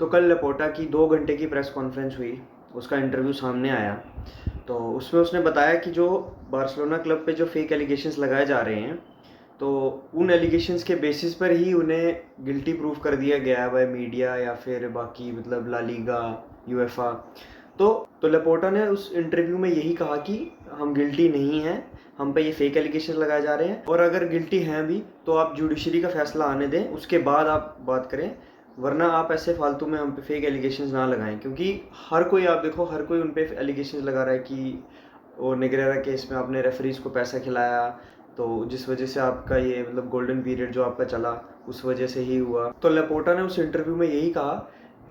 तो कल लेपोर्टा की 2 घंटे की प्रेस कॉन्फ्रेंस हुई, उसका इंटरव्यू सामने आया। तो उसमें उसने बताया कि जो बार्सिलोना क्लब पे जो फेक एलिगेशंस लगाए जा रहे हैं, तो उन एलिगेशंस के बेसिस पर ही उन्हें गिल्टी प्रूव कर दिया गया है बाय मीडिया या फिर बाकी मतलब ला लीगा, यूएफा। तो लेपोर्टा ने उस इंटरव्यू में यही कहा कि हम गिल्टी नहीं हैं, हम पे ये फेक एलिगेशन लगाए जा रहे हैं, और अगर गिल्टी हैं भी तो आप जुडिशरी का फैसला आने दें, उसके बाद आप बात करें, वरना आप ऐसे फालतू में हम पे फेक एलिगेशंस ना लगाएं। क्योंकि हर कोई, आप देखो, हर कोई उन पे एलिगेशंस लगा रहा है कि वो नेग्रेरा केस में आपने रेफरीज को पैसा खिलाया, तो जिस वजह से आपका ये मतलब गोल्डन पीरियड जो आपका चला उस वजह से ही हुआ। तो लेपोर्टा ने उस इंटरव्यू में यही कहा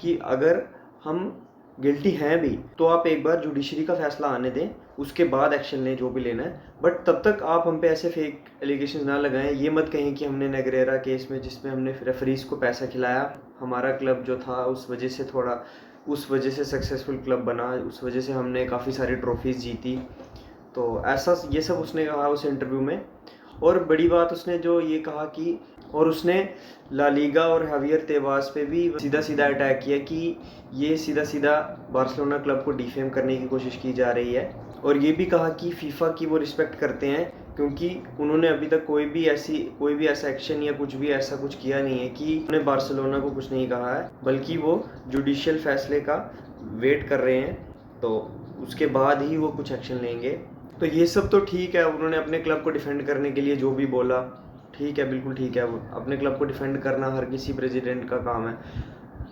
कि अगर हम गिल्टी हैं भी तो आप एक बार जुडिशरी का फैसला आने दें, उसके बाद एक्शन लें जो भी लेना है, बट तब तक आप हम पे ऐसे फेक एलिगेशन ना लगाएं। ये मत कहें कि हमने नेग्रेरा केस में जिसमें हमने रेफरीज को पैसा खिलाया, हमारा क्लब जो था उस वजह से सक्सेसफुल क्लब बना, उस वजह से हमने काफ़ी सारी ट्रॉफीज़ जीती। तो ऐसा ये सब उसने कहा उस इंटरव्यू में। और बड़ी बात उसने जो ये कहा कि, और उसने ला लीगा और हावियर तेबास पे भी सीधा सीधा अटैक किया कि ये सीधा सीधा बार्सिलोना क्लब को डिफेम करने की कोशिश की जा रही है। और ये भी कहा कि फीफा की वो रिस्पेक्ट करते हैं, क्योंकि उन्होंने अभी तक कोई भी ऐसा एक्शन या कुछ भी ऐसा कुछ किया नहीं है कि उन्होंने बार्सिलोना को कुछ नहीं कहा है, बल्कि वो जुडिशियल फैसले का वेट कर रहे हैं, तो उसके बाद ही वो कुछ एक्शन लेंगे। तो ये सब तो ठीक है, उन्होंने अपने क्लब को डिफेंड करने के लिए जो भी बोला, ठीक है, बिल्कुल ठीक है, अपने क्लब को डिफेंड करना हर किसी प्रेसिडेंट का काम है।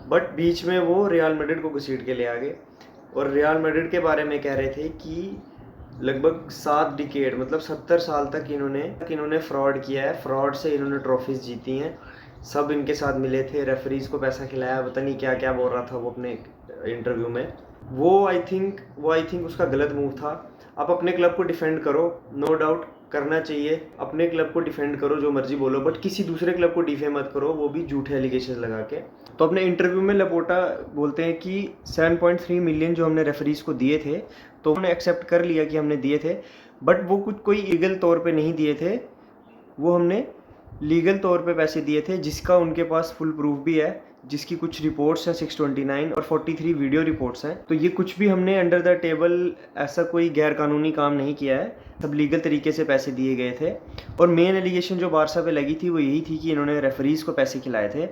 बट बीच में वो रियल मैड्रिड को घसीट के ले आ गए, और रियल मैड्रिड के बारे में कह रहे थे कि लगभग 7 डिकेड मतलब 70 साल तक इन्होंने फ्रॉड किया है, फ्रॉड से इन्होंने ट्रॉफीज जीती हैं, सब इनके साथ मिले थे, रेफरीज को पैसा खिलाया, पता नहीं क्या क्या बोल रहा था वो अपने इंटरव्यू में। वो आई थिंक उसका गलत मूव था। आप अपने क्लब को डिफेंड करो, नो डाउट करना चाहिए, अपने क्लब को डिफेंड करो, जो मर्जी बोलो, बट किसी दूसरे क्लब को डिफेम मत करो, वो भी झूठे एलिगेशन लगा के। तो अपने इंटरव्यू में लेपोर्टा बोलते हैं कि 7.3 मिलियन जो हमने रेफरीज को दिए थे, तो उन्होंने एक्सेप्ट कर लिया कि हमने दिए थे, बट वो कुछ कोई लीगल तौर पे नहीं दिए थे, वो हमने लीगल तौर पे पैसे दिए थे, जिसका उनके पास फुल प्रूफ भी है, जिसकी कुछ रिपोर्ट्स हैं 629 और 43 वीडियो रिपोर्ट्स हैं। तो ये कुछ भी हमने अंडर द टेबल ऐसा कोई गैर कानूनी काम नहीं किया है, सब लीगल तरीके से पैसे दिए गए थे। और मेन एलिगेशन जो बारसा पे लगी थी वो यही थी कि इन्होंने रेफरीज को पैसे खिलाए थे,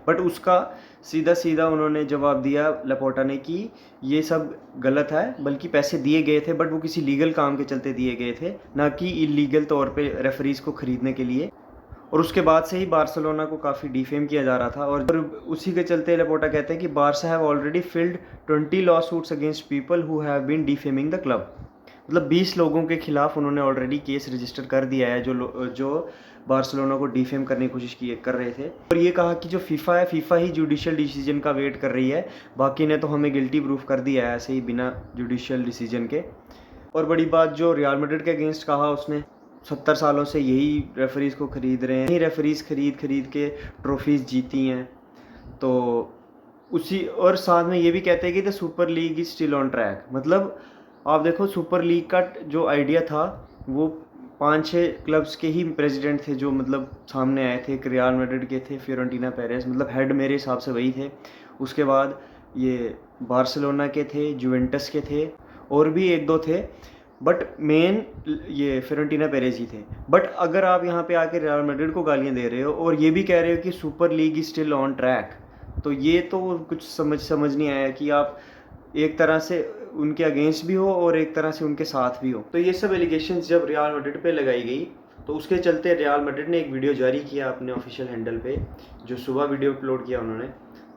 बट उसका सीधा सीधा उन्होंने जवाब दिया लेपोर्टा ने कि ये सब गलत है, बल्कि पैसे दिए गए थे, बट वो किसी लीगल काम के चलते दिए गए थे, ना कि इलीगल तौर पे रेफरीज को खरीदने के लिए। और उसके बाद से ही बार्सिलोना को काफ़ी डिफेम किया जा रहा था, और उसी के चलते लेपोर्टा कहते हैं कि Barca have already filed 20 law suits against people who have been defaming the club. मतलब 20 लोगों के खिलाफ उन्होंने ऑलरेडी केस रजिस्टर कर दिया है जो बार्सिलोना को डिफेम करने की कोशिश कर रहे थे। और ये कहा कि जो फीफा है, फीफा ही जुडिशियल डिसीजन का वेट कर रही है, बाकी ने तो हमें गिल्टी प्रूफ कर दिया है ऐसे ही बिना जुडिशियल डिसीजन के। और बड़ी बात जो रियल मैड्रिड के अगेंस्ट कहा उसने, 70 सालों से यही रेफरीज को खरीद रहे हैं, यही रेफरीज खरीद के ट्रॉफीज जीती हैं। तो उसी और साथ में ये भी कहते हैं कि the super league is still on track. मतलब आप देखो, सुपर लीग का जो आइडिया था वो 5-6 क्लब्स के ही प्रेसिडेंट थे जो मतलब सामने आए थे। एक रियल मैड्रिड के थे, फियोरेंटीना पेरेस, मतलब हेड मेरे हिसाब से वही थे। उसके बाद ये बार्सिलोना के थे, जुवेंटस के थे, और भी एक दो थे, बट मेन ये फियोरेंटीना पेरेस ही थे। बट अगर आप यहाँ पे आके रियल मैड्रिड को गालियाँ दे रहे हो और ये भी कह रहे हो कि super league is still on track, तो ये तो कुछ समझ नहीं आया कि आप एक तरह से उनके अगेंस्ट भी हो और एक तरह से उनके साथ भी हो। तो ये सब एलिगेशंस जब रियल मैड्रिड पे लगाई गई, तो उसके चलते रियल मैड्रिड ने एक वीडियो जारी किया अपने ऑफिशियल हैंडल पे, जो सुबह वीडियो अपलोड किया उन्होंने।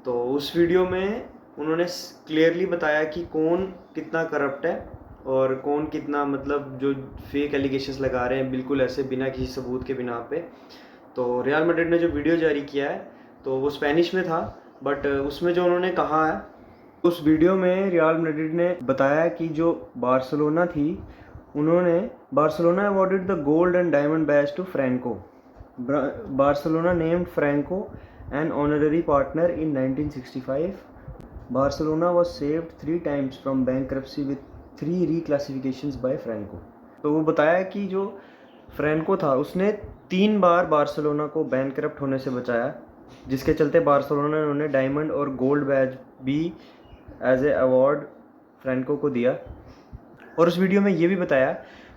तो उस वीडियो में उन्होंने क्लियरली बताया कि कौन कितना करप्ट है और कौन कितना मतलब जो फेक एलिगेशंस लगा रहे हैं बिल्कुल ऐसे बिना किसी सबूत के बिना पे। तो रियल मैड्रिड ने जो वीडियो जारी किया है तो वो स्पेनिश में था, बट उसमें जो उन्होंने कहा है, उस वीडियो में रियल मैड्रिड ने बताया कि जो बार्सिलोना थी, उन्होंने Barcelona awarded the gold and diamond badge to Franco. Barcelona named Franco an honorary partner in 1965. Barcelona was saved 3 times from bankruptcy with 3 reclassifications by Franco. तो वो बताया कि जो फ्रैंको था उसने 3 बार बार्सिलोना को बैंकरप्ट होने से बचाया, जिसके चलते बार्सिलोना ने उन्हें डायमंड और गोल्ड बैज भी एज ए अवार्ड फ्रैंको को दिया। और उस वीडियो में ये भी बताया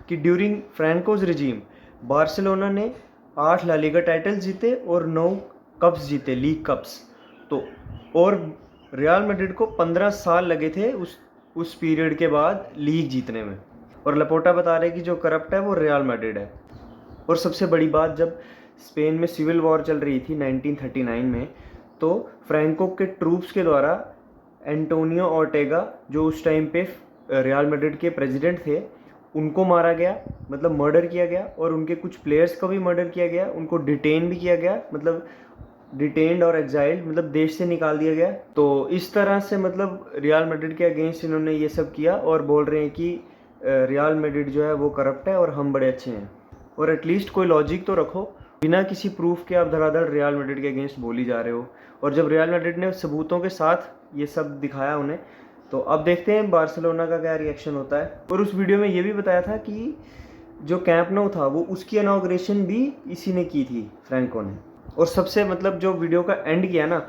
कि ड्यूरिंग फ्रैंकोज रिजीम बार्सिलोना ने 8 ला लीगा टाइटल्स जीते और 9 कप्स जीते, लीग कप्स। तो और रियल मैड्रिड को 15 साल लगे थे उस पीरियड के बाद लीग जीतने में। और लपोर्टा बता रहे कि जो करप्ट है वो रियल मैड्रिड है। और सबसे बड़ी बात, जब स्पेन में सिविल वॉर चल रही थी 1939 में, तो फ्रैंको के ट्रूप्स के द्वारा एंटोनियो ऑर्टेगा, जो उस टाइम पे रियल मैड्रिड के प्रेसिडेंट थे, उनको मारा गया, मतलब मर्डर किया गया। और उनके कुछ प्लेयर्स का भी मर्डर किया गया, उनको डिटेन भी किया गया, मतलब डिटेन्ड और एग्जाइल्ड, मतलब देश से निकाल दिया गया। तो इस तरह से मतलब रियल मैड्रिड के अगेंस्ट इन्होंने ये सब किया और बोल रहे हैं कि रियल मैड्रिड जो है वो करप्ट है और हम बड़े अच्छे हैं। और एटलीस्ट कोई लॉजिक तो रखो, बिना किसी प्रूफ के आप धड़ाधड़ रियल मैड्रिड के अगेंस्ट बोली जा रहे हो। और जब रियल मैड्रिड ने सबूतों के साथ ये सब दिखाया उन्हें, तो अब देखते हैं बार्सिलोना का क्या रिएक्शन होता है। और उस वीडियो में ये भी बताया था कि जो कैंप नो था वो उसकी इनॉग्रेशन भी इसी ने की थी, फ्रैंको ने। और सबसे मतलब जो वीडियो का एंड किया ना,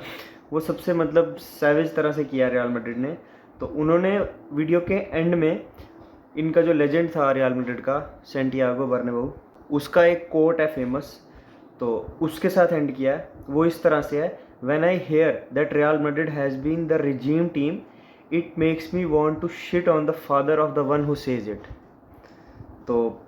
वो सबसे मतलब सैवेज तरह से किया रियल मैड्रिड ने। तो उन्होंने वीडियो के एंड में इनका जो लेजेंड था रियल मैड्रिड का, सैंटियागो बर्नाब्यू, उसका एक कोट है फेमस, तो उसके साथ एंड किया है। वो इस तरह से है, when I hear that Real Madrid has been the regime team it makes me want to shit on the father of the one who says it. तो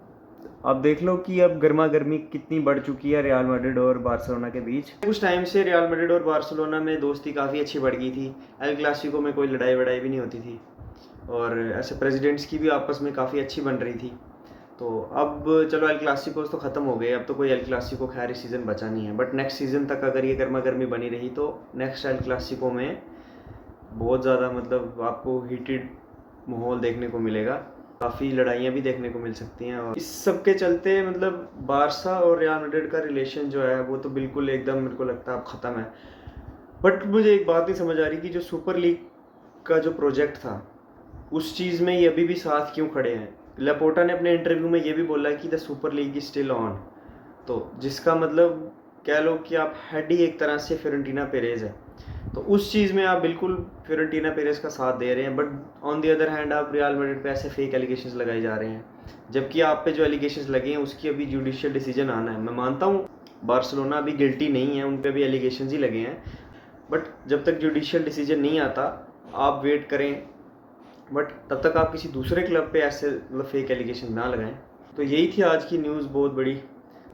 अब देख लो कि अब गर्मा गर्मी कितनी बढ़ चुकी है रियल मैड्रिड और बार्सिलोना के बीच। कुछ टाइम से रियल मैड्रिड और बार्सिलोना में दोस्ती काफ़ी अच्छी बढ़ गई थी। एल क्लासिको में कोई लड़ाई वड़ाई भी नहीं होती थी और ऐसे प्रेसिडेंट्स की भी आपस में काफ़ी अच्छी बन रही थी। तो अब चलो एल क्लासिकोस तो ख़त्म हो गए, अब तो कोई एल क्लासिको खैर इस सीज़न बचा नहीं है। बट नेक्स्ट सीज़न तक अगर ये गर्मा गर्मी बनी रही तो नेक्स्ट एल क्लासिको में बहुत ज़्यादा मतलब आपको हीटेड माहौल देखने को मिलेगा, काफ़ी लड़ाइयाँ भी देखने को मिल सकती हैं। और इस सब के चलते मतलब बारसा और रियल मैड्रिड का रिलेशन जो है वो तो बिल्कुल एकदम मेरे को लगता है अब ख़त्म है। बट मुझे एक बात नहीं समझ आ रही कि जो सुपर लीग का जो प्रोजेक्ट था उस चीज़ में ये अभी भी साथ क्यों खड़े हैं। लेपोर्टा ने अपने इंटरव्यू में ये भी बोला कि the super league is still on, तो जिसका मतलब कह लो कि आप हेड ही एक तरह से फियोरेंटीना पेरेज है। तो उस चीज़ में आप बिल्कुल फियोरेंटीना पेरेज का साथ दे रहे हैं, but on the other hand आप रियल मैड्रिड पे ऐसे फेक एलिगेशंस लगाए जा रहे हैं, जबकि आप पे जो एलिगेशंस लगे हैं उसकी अभी जुडिशियल डिसीजन आना है। मैं मानता हूँ बार्सिलोना अभी गिल्टी नहीं है, उन पर भी एलिगेशंस ही लगे हैं, बट जब तक जुडिशियल डिसीजन नहीं आता आप वेट करें। बट तब तक आप किसी दूसरे क्लब पे ऐसे मतलब फेक एलिगेशन ना लगाएं। तो यही थी आज की न्यूज़ बहुत बड़ी।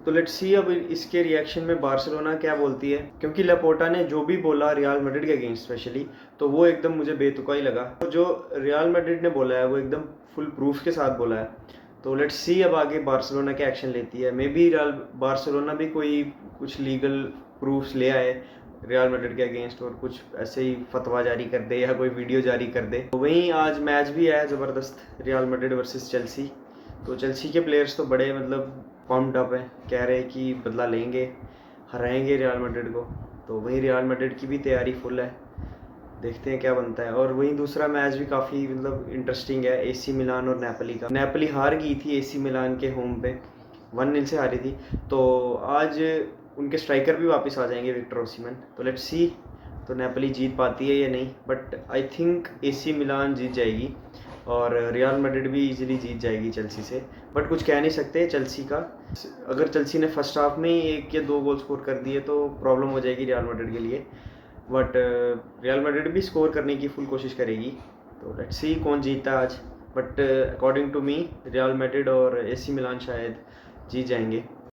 तो लेट्स सी अब इसके रिएक्शन में बार्सिलोना क्या बोलती है, क्योंकि लेपोर्टा ने जो भी बोला रियल मैड्रिड के अगेंस्ट स्पेशली, तो वो एकदम मुझे बेतुका ही लगा। तो जो रियल मैड्रिड ने बोला है वो एकदम फुल प्रूफ के साथ बोला है। तो लेट्स सी अब आगे बार्सिलोना क्या एक्शन लेती है। मे बी रियल बार्सिलोना भी कोई कुछ लीगल प्रूफ्स ले आए रियल मैड्रिड के अगेंस्ट और कुछ ऐसे ही फतवा जारी कर दे या कोई वीडियो जारी कर दे। तो वहीं आज मैच भी है ज़बरदस्त, रियल मैड्रिड वर्सेस चेल्सी। तो चेल्सी के प्लेयर्स तो बड़े मतलब पम्प्ड अप है, कह रहे हैं कि बदला लेंगे, हराएंगे रियल मैड्रिड को। तो वहीं रियल मैड्रिड की भी तैयारी फुल है, देखते हैं क्या बनता है। और वहीं दूसरा मैच भी काफ़ी मतलब इंटरेस्टिंग है, एसी मिलान और नेपोली का। नेपोली हार गई थी एसी मिलान के होम पे, 1-0 से हारी थी। तो आज उनके स्ट्राइकर भी वापस आ जाएंगे, विक्टर ओसिमन। तो लेट्स सी तो नेपोली जीत पाती है या नहीं, but I think AC Milan जीत जाएगी और रियल मैड्रिड भी इजीली जीत जाएगी चेल्सी से। बट कुछ कह नहीं सकते चेल्सी का, अगर चेल्सी ने फर्स्ट हाफ में ही 1 या 2 गोल स्कोर कर दिए तो प्रॉब्लम हो जाएगी रियल मैड्रिड के लिए। बट रियल मैड्रिड भी स्कोर करने की फुल कोशिश करेगी। तो लेट्स सी कौन जीतता है आज। But according to me Real Madrid और एसी मिलान शायद जीत जाएंगे।